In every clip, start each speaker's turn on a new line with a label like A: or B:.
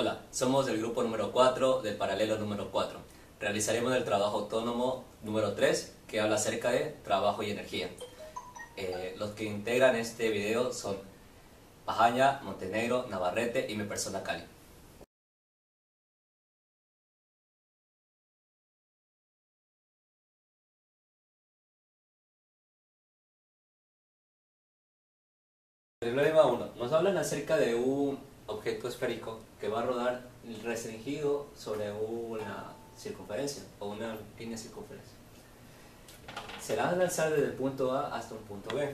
A: Hola, somos del grupo número 4 del paralelo número 4. Realizaremos el trabajo autónomo número 3 que habla acerca de trabajo y energía. Los que integran este video son Pajaña, Montenegro, Navarrete y mi persona Cali. El problema 1. Nos hablan acerca de un objeto esférico que va a rodar restringido sobre una circunferencia o una línea de circunferencia. Se la van a lanzar desde el punto A hasta un punto B.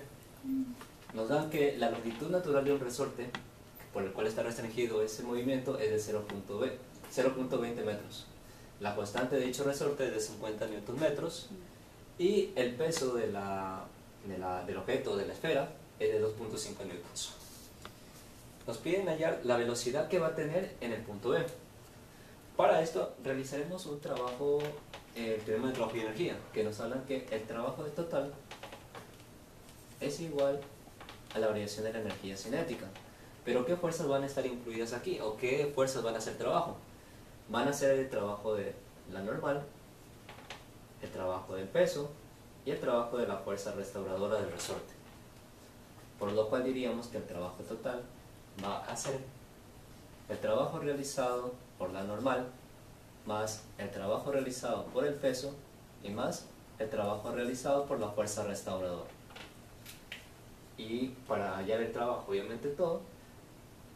A: Nos dan que la longitud natural de un resorte por el cual está restringido ese movimiento es de 0.20 metros. La constante de dicho resorte es de 50 Nm y el peso del objeto, de la esfera, es de 2.5 newtons. Nos piden hallar la velocidad que va a tener en el punto B. Para esto realizaremos un trabajo, el teorema de trabajo y energía, que nos hablan que el trabajo de total es igual a la variación de la energía cinética. Pero ¿qué fuerzas van a estar incluidas aquí? ¿O qué fuerzas van a hacer trabajo? Van a ser el trabajo de la normal, el trabajo del peso y el trabajo de la fuerza restauradora del resorte. Por lo cual diríamos que el trabajo total va a ser el trabajo realizado por la normal más el trabajo realizado por el peso y más el trabajo realizado por la fuerza restauradora. Y para hallar el trabajo, obviamente todo,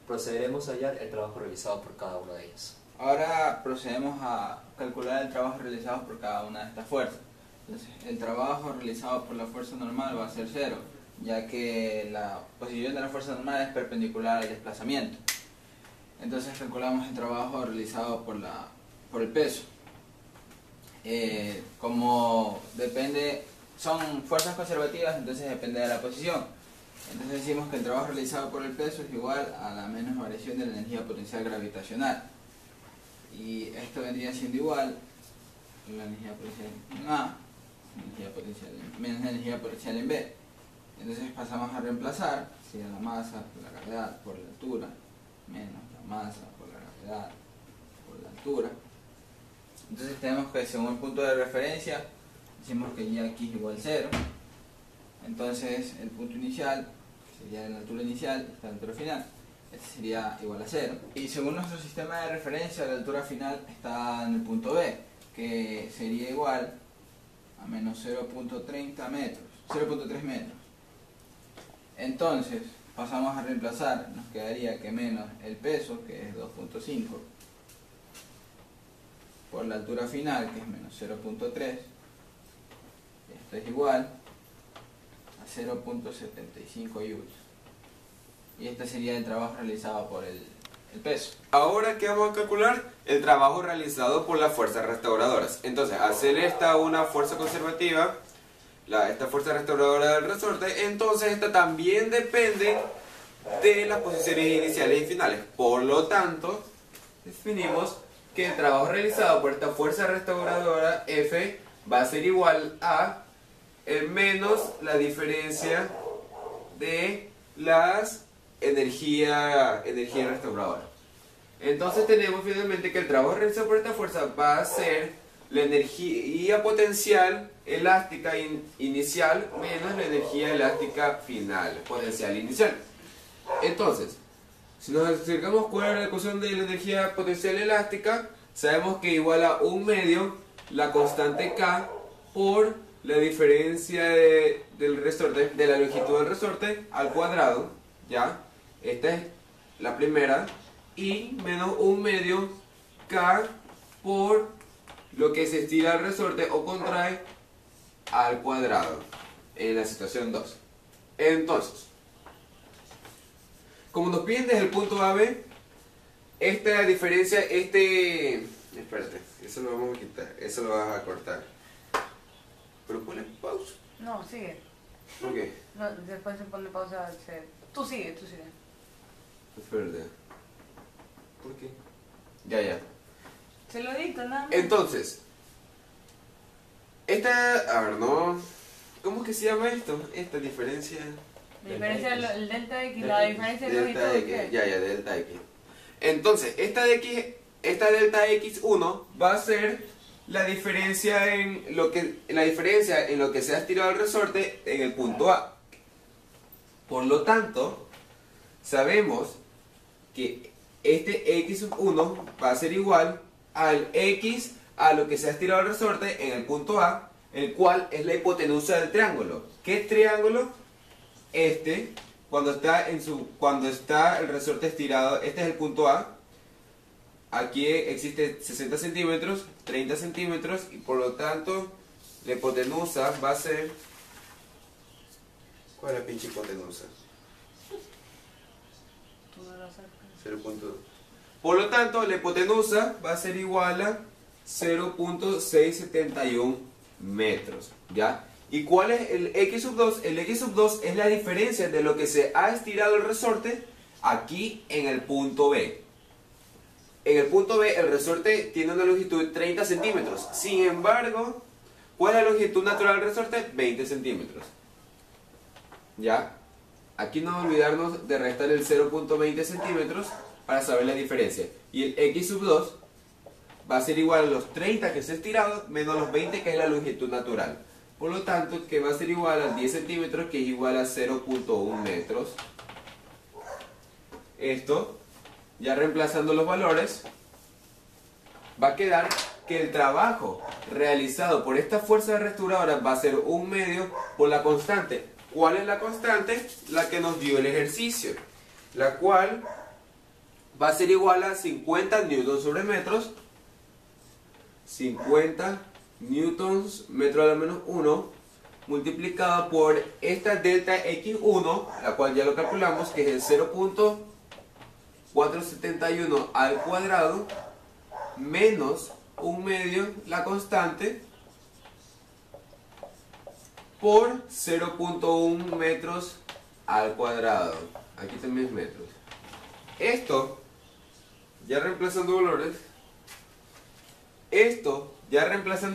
A: procederemos a hallar el trabajo realizado por cada una de ellas.
B: Ahora procedemos a calcular el trabajo realizado por cada una de estas fuerzas. Entonces, el trabajo realizado por la fuerza normal va a ser 0, ya que la posición de la fuerza normal es perpendicular al desplazamiento. Entonces calculamos el trabajo realizado por el peso. Como son fuerzas conservativas, entonces depende de la posición. Entonces decimos que el trabajo realizado por el peso es igual a la menos variación de la energía potencial gravitacional. Y esto vendría siendo igual a la energía potencial en A menos la energía potencial en B. Entonces pasamos a reemplazar, sería la masa por la gravedad por la altura, menos la masa por la gravedad por la altura. Entonces tenemos que según el punto de referencia, decimos que y aquí es igual a 0. Entonces el punto inicial, que sería la altura inicial, esta altura final, este sería igual a 0. Y según nuestro sistema de referencia, la altura final está en el punto B, que sería igual a menos 0.30 metros, 0.3 metros. Entonces pasamos a reemplazar, nos quedaría que menos el peso, que es 2.5, por la altura final, que es menos 0.3, esto es igual a 0.75 joules. Y este sería el trabajo realizado por el peso.
C: Ahora, ¿qué vamos a calcular? El trabajo realizado por las fuerzas restauradoras. Entonces, al ser esta una fuerza conservativa, esta fuerza restauradora del resorte, entonces esta también depende de las posiciones iniciales y finales. Por lo tanto, definimos que el trabajo realizado por esta fuerza restauradora F va a ser igual a menos la diferencia de las energía restauradora. Entonces tenemos finalmente que el trabajo realizado por esta fuerza va a ser la energía potencial elástica inicial menos la energía elástica final, potencial inicial. Entonces, si nos acercamos cuál es la ecuación de la energía potencial elástica, sabemos que igual a 1 medio la constante K por la diferencia del resorte, de la longitud del resorte al cuadrado, ¿ya? Esta es la primera, y menos 1 medio K por lo que se estira el resorte o contrae al cuadrado en la situación 2. Entonces, como nos piden desde el punto A a B, esta diferencia, espérate, eso lo vamos a quitar, eso lo vas a cortar. Pero ponle pausa.
D: No, sigue.
C: ¿Por qué?
D: No, después se pone pausa. Tú sigue.
C: Espérate. ¿Por qué? Ya.
D: Se lo dicto, nada más.
C: Entonces, a ver, no. ¿Cómo que se llama esto? Esta diferencia.
D: La diferencia del delta X, la diferencia de longitud.
C: Delta X, ya, delta X. Entonces, esta delta x1 va a ser la diferencia en lo que se ha estirado el resorte en el punto A. Por lo tanto, sabemos que este x1 va a ser igual al x a lo que se ha estirado el resorte en el punto A, el cual es la hipotenusa del triángulo. ¿Qué triángulo? Este, cuando está el resorte estirado, este es el punto A. Aquí existe 60 centímetros, 30 centímetros, y por lo tanto la hipotenusa va a ser... ¿Cuál es la pinche hipotenusa?
D: Tú no lo sacas.
C: 0.2. Por lo tanto, la hipotenusa va a ser igual a 0.671 metros, ¿ya? ¿Y cuál es el x sub 2? El x sub 2 es la diferencia de lo que se ha estirado el resorte aquí en el punto B. En el punto B el resorte tiene una longitud de 30 centímetros. Sin embargo, ¿cuál es la longitud natural del resorte? 20 centímetros. ¿Ya? Aquí no olvidarnos de restar el 0.20 centímetros para saber la diferencia. Y el x sub 2 va a ser igual a los 30 que se ha estirado menos los 20 que es la longitud natural. Por lo tanto, que va a ser igual a 10 centímetros, que es igual a 0.1 metros. Esto, ya reemplazando los valores, va a quedar que el trabajo realizado por esta fuerza restauradora va a ser 1 medio por la constante. ¿Cuál es la constante? La que nos dio el ejercicio, la cual va a ser igual a 50 newtons sobre metros. 50 newtons metro a la menos 1 multiplicado por esta delta x1, la cual ya lo calculamos, que es el 0.471 al cuadrado, menos 1 medio la constante, por 0.1 metros al cuadrado. Aquí también es metros. Esto, ya reemplazando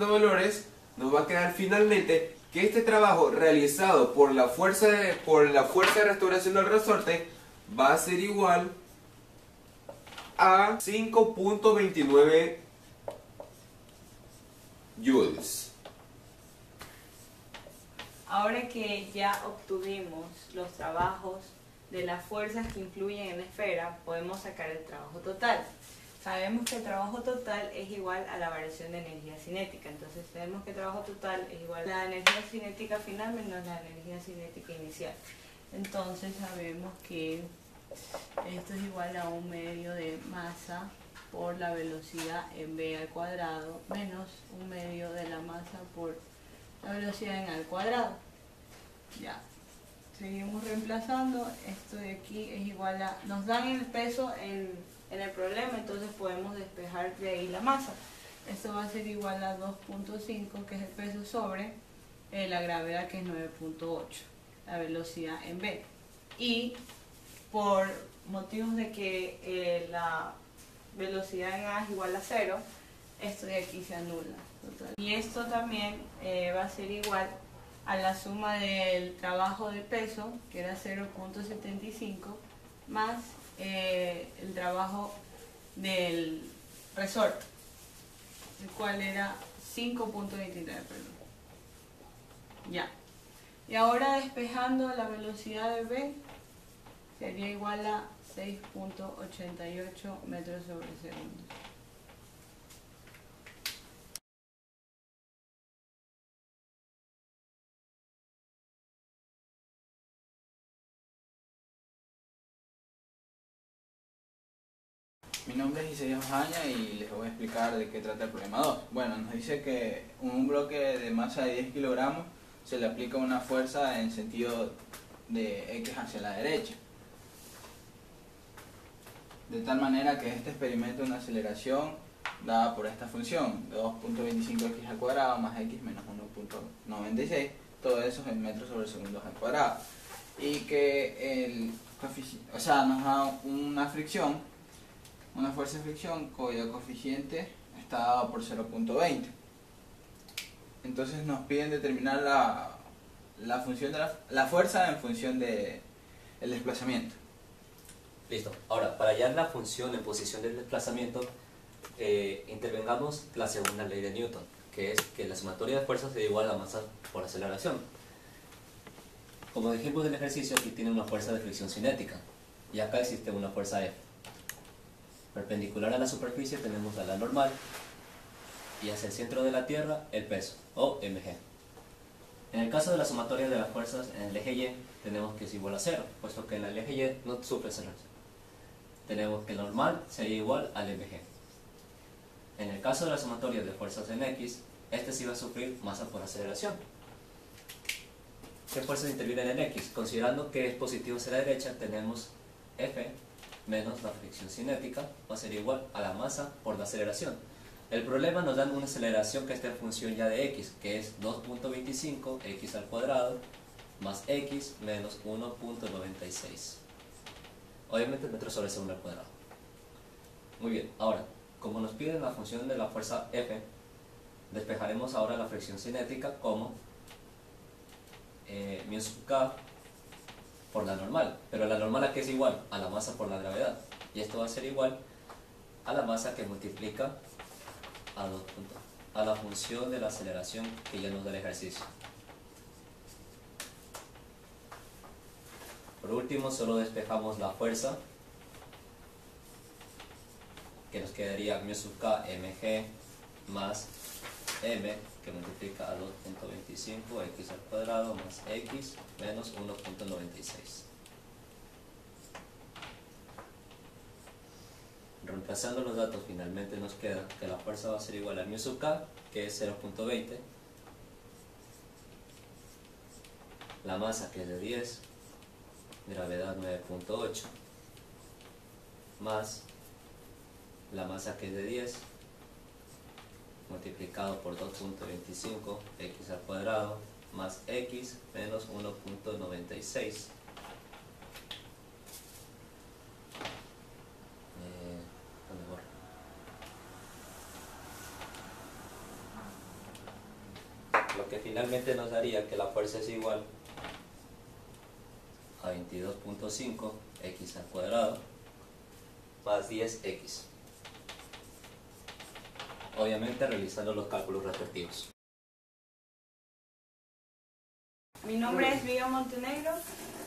C: valores, nos va a quedar finalmente que este trabajo realizado por la fuerza de restauración del resorte va a ser igual a 5.29 joules.
E: Ahora que ya obtuvimos los trabajos de las fuerzas que influyen en la esfera, podemos sacar el trabajo total. Sabemos que el trabajo total es igual a la variación de energía cinética. Entonces tenemos que el trabajo total es igual a la energía cinética final menos la energía cinética inicial. Entonces sabemos que esto es igual a 1 medio de masa por la velocidad en v al cuadrado menos 1 medio de la masa por la velocidad en al cuadrado. Ya. Seguimos reemplazando. Esto de aquí es igual a... Nos dan el peso en el problema, entonces podemos despejar de ahí la masa. Esto va a ser igual a 2.5, que es el peso, sobre la gravedad, que es 9.8, la velocidad en v. Y por motivos de que la velocidad en a es igual a 0, esto de aquí se anula. Total. Y esto también va a ser igual a la suma del trabajo de peso, que era 0.75, más el trabajo del resorte, el cual era 5.29, perdón. Ya. Y ahora despejando la velocidad de v, sería igual a 6.88 metros sobre segundo.
B: Mi nombre es Isaías Ojaña y les voy a explicar de qué trata el problema 2. Bueno, nos dice que un bloque de masa de 10 kilogramos se le aplica una fuerza en sentido de X hacia la derecha. De tal manera que este experimenta una aceleración dada por esta función, 2.25x al cuadrado más x menos 1.96, todo eso en metros sobre segundos al cuadrado. Y que nos da una fricción, una fuerza de fricción cuyo coeficiente está dado por 0.20. Entonces nos piden determinar la función de la fuerza en función del desplazamiento.
A: Listo. Ahora, para hallar la función en posición del desplazamiento, intervengamos la segunda ley de Newton, que es que la sumatoria de fuerzas es igual a la masa por aceleración. Como dijimos del ejercicio, aquí tiene una fuerza de fricción cinética, y acá existe una fuerza F. Perpendicular a la superficie tenemos a la normal, y hacia el centro de la Tierra el peso, o mg. En el caso de la sumatoria de las fuerzas en el eje Y, tenemos que es igual a 0, puesto que en el eje Y no sufre aceleración. Tenemos que el normal sería igual al mg. En el caso de la sumatoria de fuerzas en X, este sí va a sufrir masa por aceleración. ¿Qué fuerzas intervienen en X? Considerando que es positivo hacia la derecha, tenemos F menos la fricción cinética, va a ser igual a la masa por la aceleración. El problema nos da una aceleración que está en función ya de X, que es 2.25 X al cuadrado más X menos 1.96. Obviamente metros sobre segundo al cuadrado. Muy bien, ahora, como nos piden la función de la fuerza F, despejaremos ahora la fricción cinética como mu sub k por la normal, pero la normal a qué es igual a la masa por la gravedad, y esto va a ser igual a la masa que multiplica a la función de la aceleración que ya nos da el ejercicio. Por último, solo despejamos la fuerza, que nos quedaría mu sub k mg más m, que multiplica a 2.25 x al cuadrado más x menos 1.96. Reemplazando los datos, finalmente nos queda que la fuerza va a ser igual a mu sub k, que es 0.20, la masa, que es de 10, gravedad 9.8, más la masa, que es de 10, multiplicado por 2.25 x al cuadrado más x menos 1.96. Lo que finalmente nos daría que la fuerza es igual a 22.5 x al cuadrado más 10x. Obviamente realizando los cálculos respectivos.
E: Mi nombre es Vivian Montenegro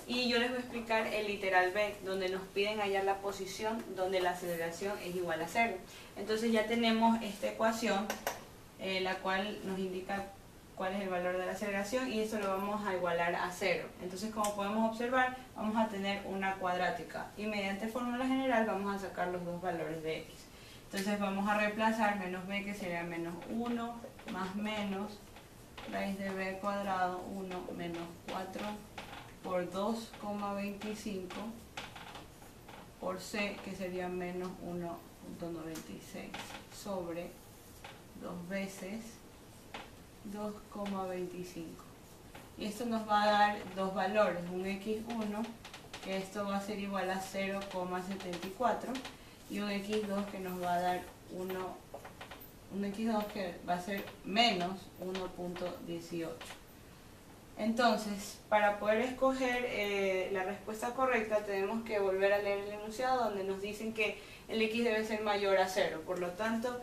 E: y yo les voy a explicar el literal B, donde nos piden hallar la posición donde la aceleración es igual a 0. Entonces ya tenemos esta ecuación, la cual nos indica cuál es el valor de la aceleración, y esto lo vamos a igualar a 0. Entonces, como podemos observar, vamos a tener una cuadrática y mediante fórmula general vamos a sacar los dos valores de x. Entonces vamos a reemplazar menos b, que sería menos 1 más menos raíz de b al cuadrado 1 menos 4 por 2,25 por c, que sería menos 1.96 sobre 2 veces 2,25. Y esto nos va a dar dos valores, un x1, que esto va a ser igual a 0,74, y un x2 que nos va a dar un x2 que va a ser menos 1.18. Entonces, para poder escoger la respuesta correcta, tenemos que volver a leer el enunciado, donde nos dicen que el x debe ser mayor a 0. Por lo tanto,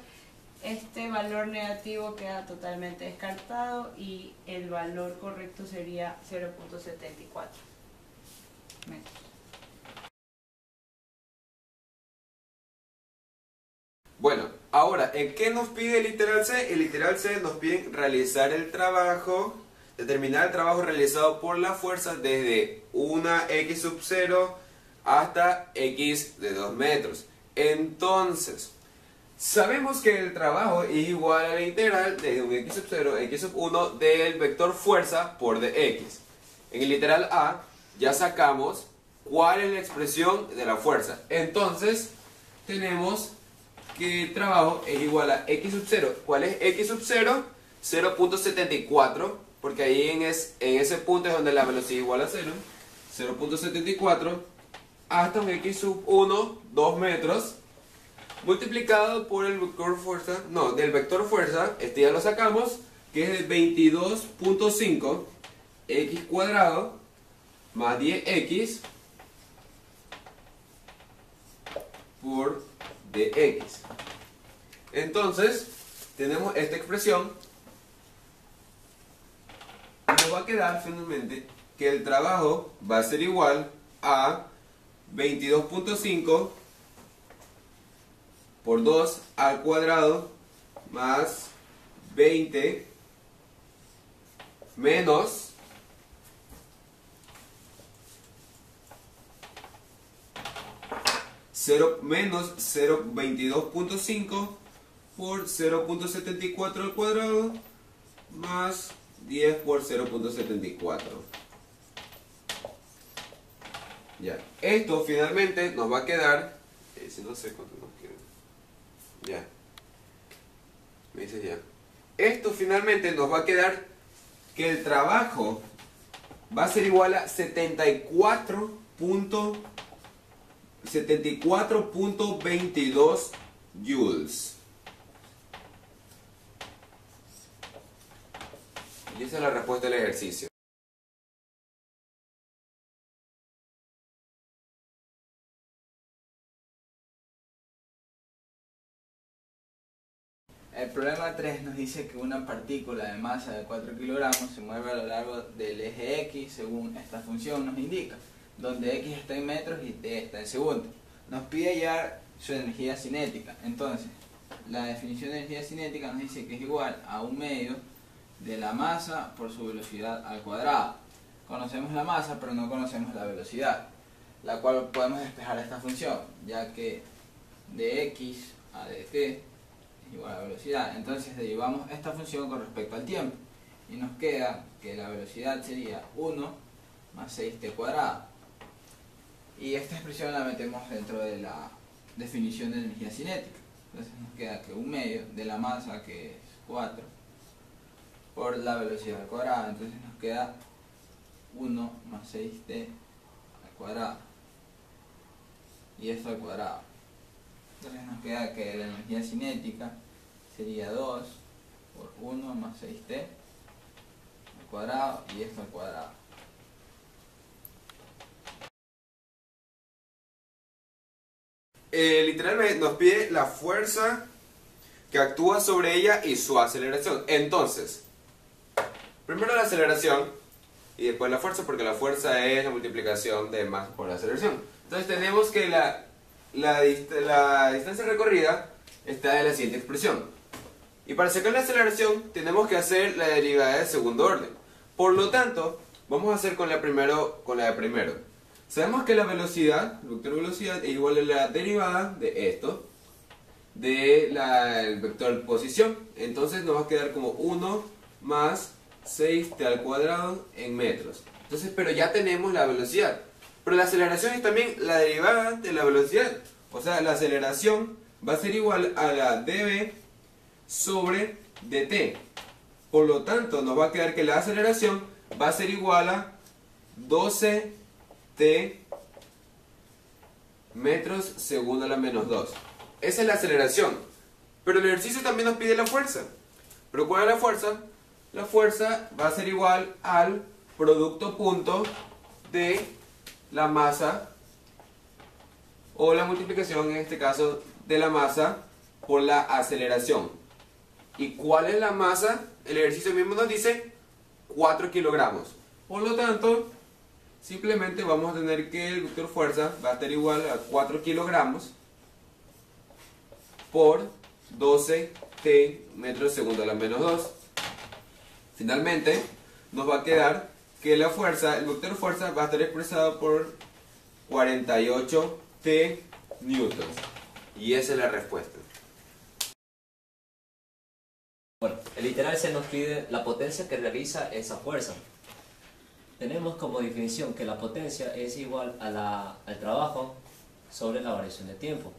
E: este valor negativo queda totalmente descartado y el valor correcto sería 0.74 metros.
C: Bueno, ahora, ¿en qué nos pide el literal C? El literal C nos pide realizar el trabajo, determinar el trabajo realizado por la fuerza desde una x sub 0 hasta x de 2 metros. Entonces, sabemos que el trabajo es igual a la integral desde un x sub 0 a x sub 1 del vector fuerza por dx. En el literal A ya sacamos cuál es la expresión de la fuerza. Entonces, tenemos que el trabajo es igual a x sub 0. ¿Cuál es x sub 0? 0.74, porque ahí en ese punto es donde la velocidad es igual a 0. 0.74 hasta un x sub 1, 2 metros, multiplicado por el vector fuerza, no, del vector fuerza, este ya lo sacamos, que es de 22.5 x cuadrado más 10x por dx. Entonces, tenemos esta expresión. Nos va a quedar finalmente que el trabajo va a ser igual a 22.5 por 2 al cuadrado más 20 menos menos 22.5 por 0.74 al cuadrado más 10 por 0.74. Ya, esto finalmente nos va a quedar, si no sé cuánto nos queda. Ya, me dices ya. Esto finalmente nos va a quedar que el trabajo va a ser igual a 74.22 joules. Y esa es la respuesta del ejercicio.
B: El problema 3 nos dice que una partícula de masa de 4 kilogramos se mueve a lo largo del eje X según esta función nos indica, donde X está en metros y T está en segundos. Nos pide hallar su energía cinética. Entonces, la definición de energía cinética nos dice que es igual a 1/2 de la masa por su velocidad al cuadrado. Conocemos la masa, pero no conocemos la velocidad, la cual podemos despejar esta función, ya que de X a dt es igual a la velocidad. Entonces derivamos esta función con respecto al tiempo y nos queda que la velocidad sería 1 más 6t cuadrado. Y esta expresión la metemos dentro de la definición de energía cinética. Entonces nos queda que 1/2 de la masa, que es 4, por la velocidad al cuadrado. Entonces nos queda 1 más 6t al cuadrado. Y esto al cuadrado. Entonces nos queda que la energía cinética sería 2 por 1 más 6t al cuadrado y esto al cuadrado.
C: Literalmente nos pide la fuerza que actúa sobre ella y su aceleración. Entonces, primero la aceleración y después la fuerza, porque la fuerza es la multiplicación de masa por la aceleración. Entonces tenemos que la distancia recorrida está en la siguiente expresión. Y para sacar la aceleración tenemos que hacer la derivada de segundo orden. Por lo tanto, vamos a hacer con la de primero. Sabemos que la velocidad, el vector velocidad, es igual a la derivada de esto, del vector posición. Entonces nos va a quedar como 1 más 6t al cuadrado en metros. Entonces, pero ya tenemos la velocidad. Pero la aceleración es también la derivada de la velocidad. O sea, la aceleración va a ser igual a la dv sobre dt. Por lo tanto, nos va a quedar que la aceleración va a ser igual a 12t metros segundo a la menos 2. Esa es la aceleración. Pero el ejercicio también nos pide la fuerza. ¿Pero cuál es la fuerza? La fuerza va a ser igual al producto punto de la masa, o la multiplicación en este caso de la masa por la aceleración. ¿Y cuál es la masa? El ejercicio mismo nos dice 4 kilogramos. Por lo tanto, simplemente vamos a tener que el vector fuerza va a estar igual a 4 kilogramos por 12t metros segundo a la menos 2. Finalmente, nos va a quedar que la fuerza, el vector fuerza va a estar expresado por 48t newtons. Y esa es la respuesta.
A: Bueno, el literal se nos pide la potencia que realiza esa fuerza. Tenemos como definición que la potencia es igual a al trabajo sobre la variación de tiempo.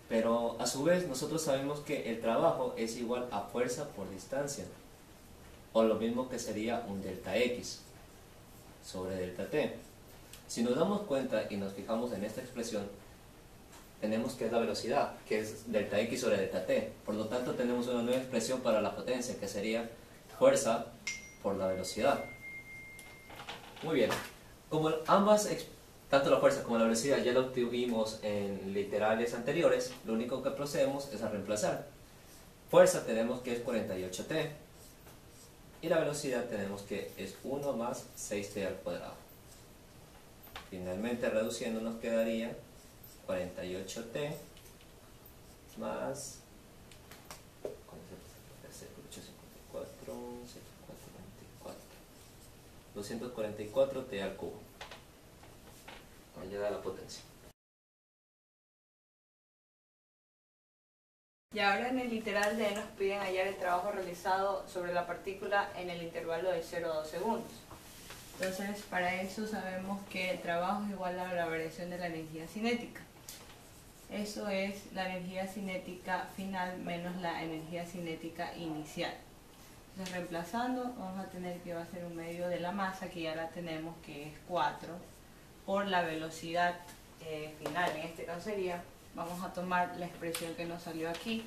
A: Pero a su vez nosotros sabemos que el trabajo es igual a fuerza por distancia, o lo mismo que sería un delta X sobre delta T. Si nos damos cuenta y nos fijamos en esta expresión, tenemos que es la velocidad, que es delta X sobre delta T. Por lo tanto tenemos una nueva expresión para la potencia, que sería fuerza por la velocidad. Muy bien, como ambas Tanto la fuerza como la velocidad ya lo obtuvimos en literales anteriores, lo único que procedemos es a reemplazar. Fuerza tenemos que es 48t y la velocidad tenemos que es 1 más 6t al cuadrado. Finalmente reduciendo nos quedaría 48t más 244t al cubo. Ahí da la potencia.
E: Y ahora en el literal D nos piden hallar el trabajo realizado sobre la partícula en el intervalo de 0 a 2 segundos. Entonces, para eso sabemos que el trabajo es igual a la variación de la energía cinética. Eso es la energía cinética final menos la energía cinética inicial. Entonces, reemplazando, vamos a tener que va a ser un medio de la masa, que ya la tenemos, que es 4, por la velocidad final. En este caso sería, vamos a tomar la expresión que nos salió aquí,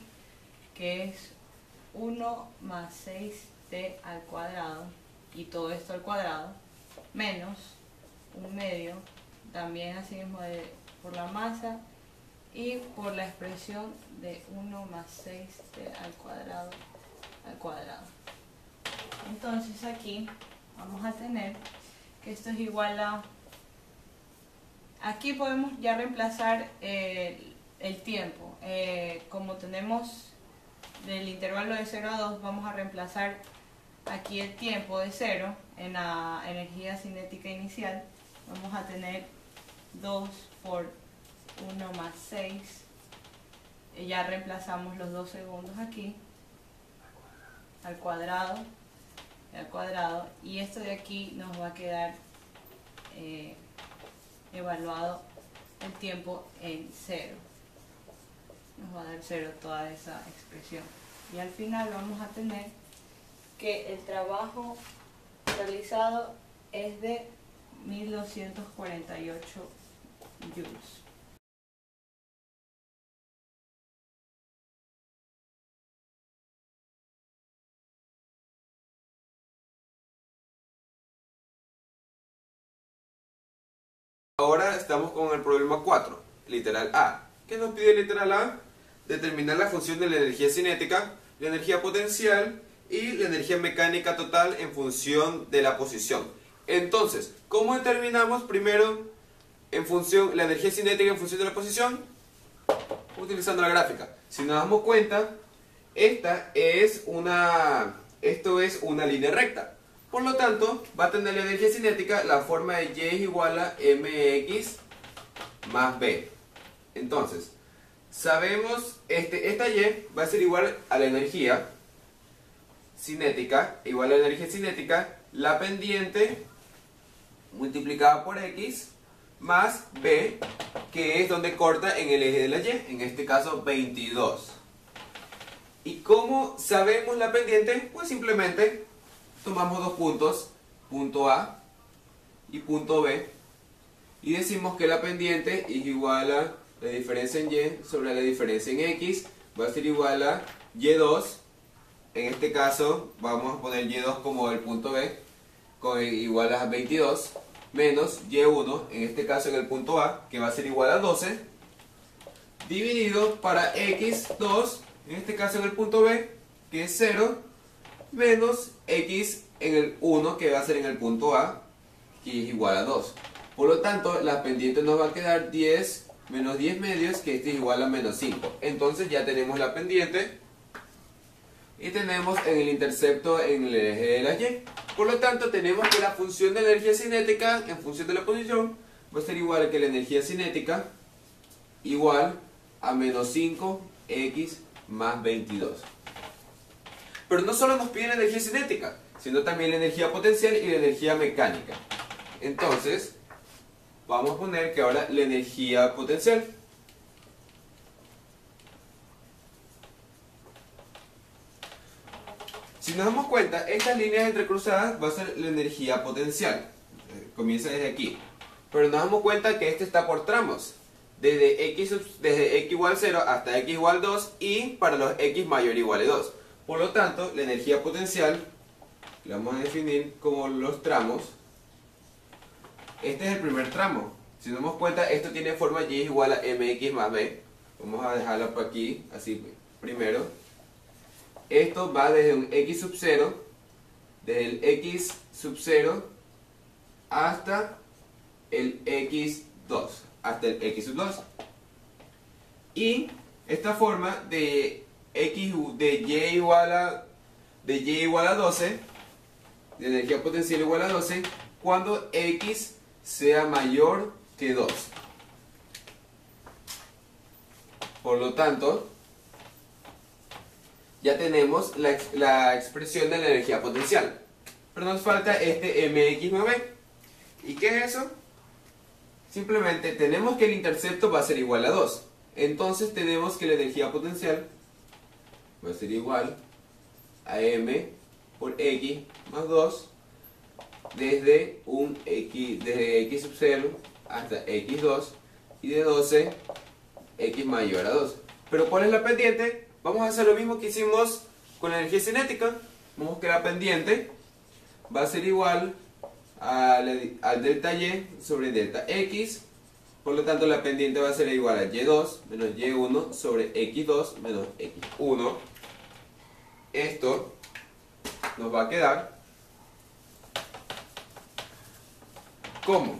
E: que es 1 más 6t al cuadrado, y todo esto al cuadrado, menos un medio, también así mismo por la masa, y por la expresión de 1 más 6t al cuadrado. Entonces aquí vamos a tener que esto es igual a... Aquí podemos ya reemplazar el tiempo. Como tenemos del intervalo de 0 a 2, vamos a reemplazar aquí el tiempo de 0 en la energía cinética inicial. Vamos a tener 2 por 1 más 6. Ya reemplazamos los 2 segundos aquí al cuadrado, y esto de aquí nos va a quedar evaluado el tiempo en 0. Nos va a dar 0 toda esa expresión. Y al final vamos a tener que el trabajo realizado es de 1248 joules.
C: Ahora estamos con el problema 4, literal A. ¿Qué nos pide el literal A? Determinar la función de la energía cinética, la energía potencial y la energía mecánica total en función de la posición. Entonces, ¿cómo determinamos primero la energía cinética en función de la posición? Utilizando la gráfica. Si nos damos cuenta, esto es una línea recta. Por lo tanto, va a tener la energía cinética la forma de Y es igual a mx más b. Entonces, sabemos, esta Y va a ser igual a la energía cinética, la pendiente multiplicada por x más b, que es donde corta en el eje de la Y, en este caso 22. ¿Y cómo sabemos la pendiente? Pues simplemente tomamos dos puntos, punto A y punto B, y decimos que la pendiente es igual a la diferencia en Y sobre la diferencia en X, va a ser igual a Y2, en este caso vamos a poner Y2 como el punto B, igual a 22, menos Y1, en este caso en el punto A, que va a ser igual a 12, dividido para X2, en este caso en el punto B, que es 0, menos x en el 1, que va a ser en el punto A, que es igual a 2. Por lo tanto, la pendiente nos va a quedar 10 menos 10 medios, que esto es igual a menos 5. Entonces ya tenemos la pendiente y tenemos en el intercepto en el eje de la Y. Por lo tanto, tenemos que la función de energía cinética en función de la posición va a ser igual a que la energía cinética igual a menos 5x más 22. Pero no solo nos piden la energía cinética, sino también la energía potencial y la energía mecánica. Entonces, vamos a poner que ahora la energía potencial. Si nos damos cuenta, estas líneas entrecruzadas va a ser la energía potencial. Comienza desde aquí. Pero nos damos cuenta que este está por tramos. Desde x igual 0 hasta x igual 2 y para los x mayor o igual a 2. Por lo tanto, la energía potencial la vamos a definir como los tramos. Este es el primer tramo. Si nos damos cuenta, esto tiene forma y es igual a mx más b. Vamos a dejarlo por aquí, así primero. Esto va desde un x sub 0, desde el x sub 0 hasta el x2, hasta el x sub 2. Y esta forma de y igual a 12, de energía potencial igual a 12, cuando x sea mayor que 2. Por lo tanto, ya tenemos la expresión de la energía potencial. Pero nos falta este mx más b. ¿Y qué es eso? Simplemente tenemos que el intercepto va a ser igual a 2. Entonces tenemos que la energía potencial va a ser igual a m por x más 2 desde x sub 0 hasta x2 y de 12 x mayor a 2. Pero ¿cuál es la pendiente? Vamos a hacer lo mismo que hicimos con la energía cinética. Vemos que la pendiente va a ser igual al delta y sobre delta x. Por lo tanto, la pendiente va a ser igual a y2 menos y1 sobre x2 menos x1. Esto nos va a quedar como,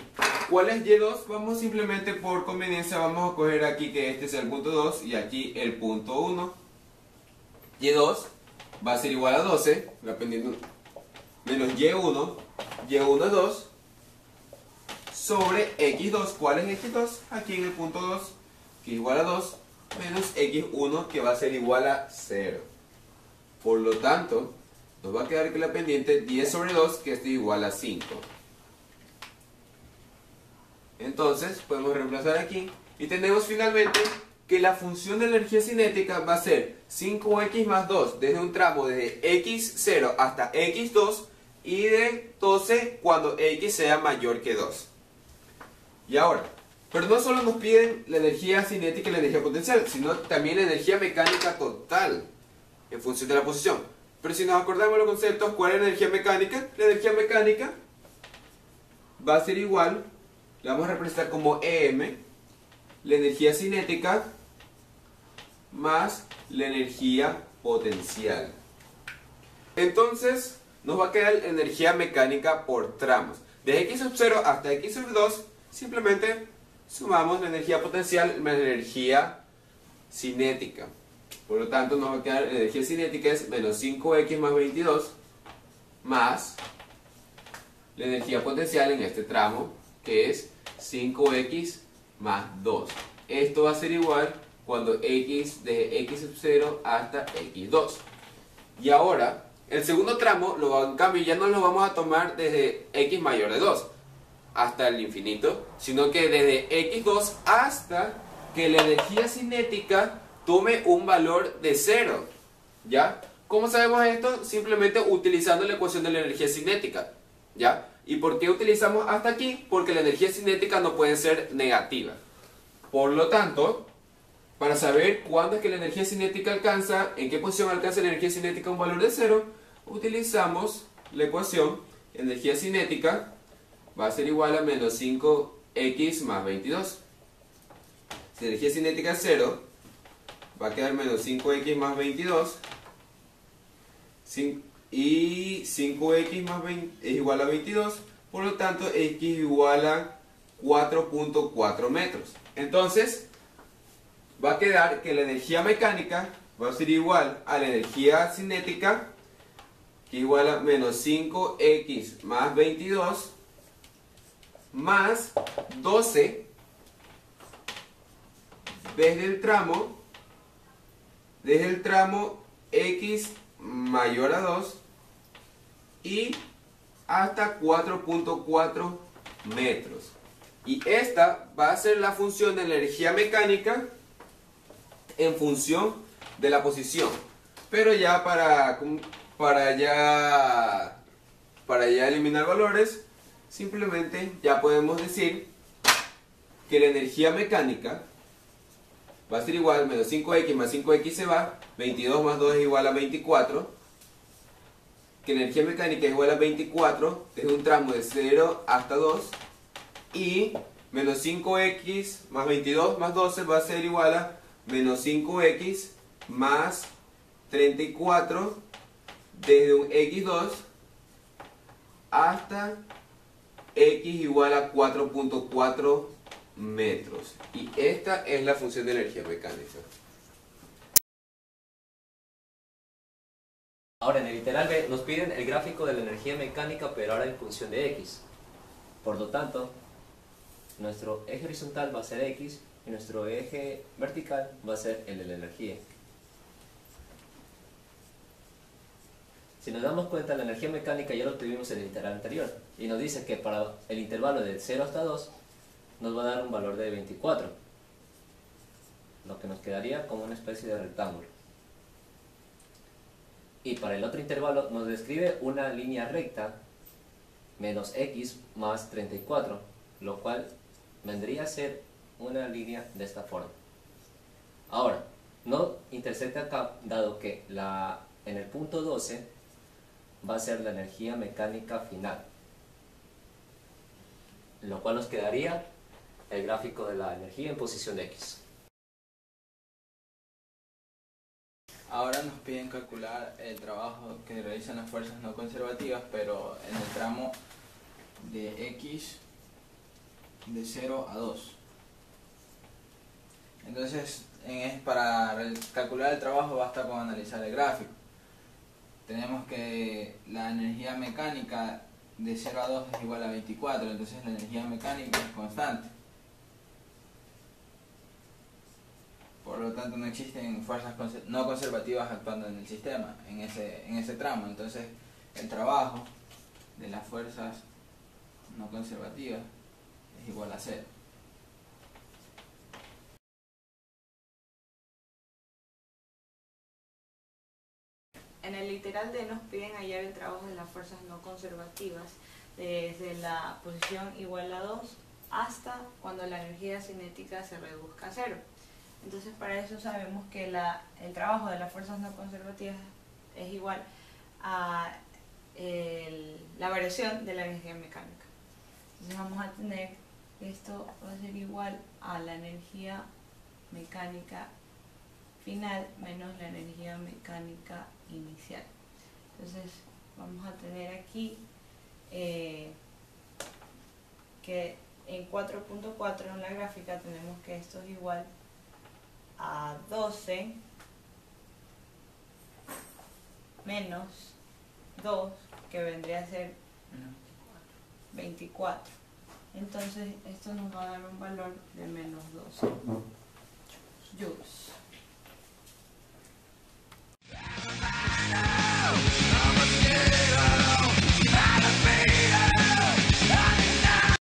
C: ¿cuál es y2? Vamos simplemente por conveniencia, vamos a coger aquí que este sea el punto 2 y aquí el punto 1. Y2 va a ser igual a 12, la pendiente menos y1 es 2 sobre x2. ¿Cuál es x2? Aquí en el punto 2, que es igual a 2, menos x1, que va a ser igual a 0. Por lo tanto, nos va a quedar que la pendiente 10 sobre 2, que esto es igual a 5. Entonces, podemos reemplazar aquí y tenemos finalmente que la función de la energía cinética va a ser 5x más 2 desde un tramo desde x0 hasta x2 y de 12 cuando x sea mayor que 2. Y ahora, pero no solo nos piden la energía cinética y la energía potencial, sino también la energía mecánica total en función de la posición. Pero si nos acordamos los conceptos, ¿cuál es la energía mecánica? La energía mecánica va a ser igual, la vamos a representar como EM, la energía cinética más la energía potencial. Entonces, nos va a quedar la energía mecánica por tramos. Desde x sub 0 hasta x sub 2, simplemente sumamos la energía potencial más la energía cinética. Por lo tanto, nos va a quedar la energía cinética es menos 5x más 22 más la energía potencial en este tramo, que es 5x más 2. Esto va a ser igual cuando x desde x sub 0 hasta x2. Y ahora, el segundo tramo, en cambio, ya no lo vamos a tomar desde x mayor de 2 hasta el infinito, sino que desde x2 hasta que la energía cinética tome un valor de 0. ¿Ya? ¿Cómo sabemos esto? Simplemente utilizando la ecuación de la energía cinética. ¿Ya? ¿Y por qué utilizamos hasta aquí? Porque la energía cinética no puede ser negativa. Por lo tanto, para saber cuándo es que la energía cinética alcanza, en qué posición alcanza la energía cinética un valor de 0, utilizamos la ecuación energía cinética va a ser igual a menos 5x más 22. Si la energía cinética es 0, va a quedar menos 5x más 22. Y 5x más 20 es igual a 22. Por lo tanto, x igual a 4.4 metros. Entonces, va a quedar que la energía mecánica va a ser igual a la energía cinética, que igual a menos 5x más 22 más 12 desde el tramo x mayor a 2 y hasta 4.4 metros. Y esta va a ser la función de la energía mecánica en función de la posición. Pero ya para ya eliminar valores, simplemente ya podemos decir que la energía mecánica va a ser igual a menos 5x más 5x se va, 22 más 2 es igual a 24, que la energía mecánica es igual a 24 desde un tramo de 0 hasta 2 y menos 5x más 22 más 12 va a ser igual a menos 5x más 34 desde un x2 hasta x igual a 4.4 metros. Y esta es la función de energía mecánica.
A: Ahora en el literal B nos piden el gráfico de la energía mecánica, pero ahora en función de X. Por lo tanto, nuestro eje horizontal va a ser X y nuestro eje vertical va a ser el de la energía. Si nos damos cuenta, la energía mecánica ya lo tuvimos en el literal anterior y nos dice que para el intervalo de 0 hasta 2 nos va a dar un valor de 24, lo que nos quedaría como una especie de rectángulo. Y para el otro intervalo nos describe una línea recta menos x más 34, lo cual vendría a ser una línea de esta forma. Ahora, no intersecta acá, dado que en el punto 12 va a ser la energía mecánica final, lo cual nos quedaría el gráfico de la energía en posición de x.
B: Ahora nos piden calcular el trabajo que realizan las fuerzas no conservativas, pero en el tramo de x de 0 a 2. Entonces, para calcular el trabajo basta con analizar el gráfico. Tenemos que la energía mecánica de 0 a 2 es igual a 24, entonces la energía mecánica es constante. Por lo tanto, no existen fuerzas no conservativas actuando en el sistema, en ese tramo. Entonces, el trabajo de las fuerzas no conservativas es igual a 0.
E: En el literal D nos piden hallar el trabajo de las fuerzas no conservativas desde la posición igual a 2 hasta cuando la energía cinética se reduzca a 0. Entonces para eso sabemos que el trabajo de las fuerzas no conservativas es igual a la variación de la energía mecánica. Entonces vamos a tener que esto va a ser igual a la energía mecánica final menos la energía mecánica inicial. Entonces vamos a tener aquí que en 4.4 en la gráfica tenemos que esto es igual a 12 menos 2, que vendría a ser 24. Entonces esto nos va a dar un valor de menos 12.